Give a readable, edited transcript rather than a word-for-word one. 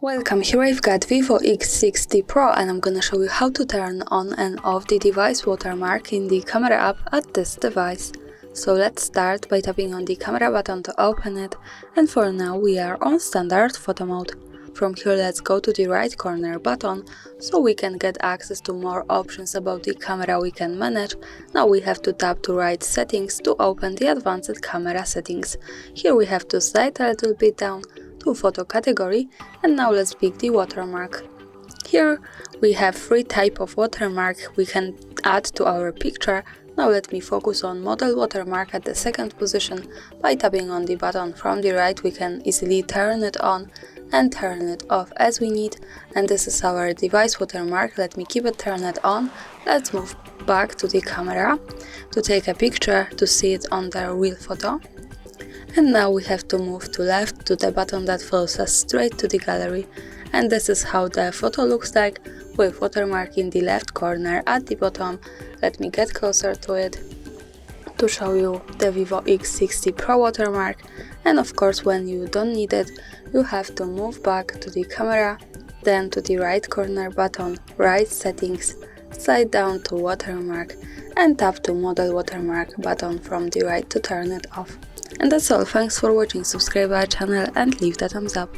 Welcome, here I've got VIVO X60 Pro and I'm gonna show you how to turn on and off the device watermark in the camera app at this device. So let's start by tapping on the camera button to open it, and for now we are on standard photo mode. From here let's go to the right corner button so we can get access to more options about the camera we can manage. Now we have to tap to right settings to open the advanced camera settings. Here we have to slide a little bit down to photo category, and now let's pick the watermark. Here we have three types of watermark we can add to our picture. Now let me focus on model watermark at the second position. By tapping on the button from the right we can easily turn it on and turn it off as we need, and this is our device watermark. Let me keep it turned on. Let's move back to the camera to take a picture to see it on the real photo. And now we have to move to left to the button that follows us straight to the gallery. And this is how the photo looks like, with watermark in the left corner at the bottom. Let me get closer to it to show you the VIVO X60 Pro watermark. And of course, when you don't need it, you have to move back to the camera, then to the right corner button, right settings, slide down to watermark and tap to model watermark button from the right to turn it off. And that's all, thanks for watching, subscribe our channel and leave the thumbs up.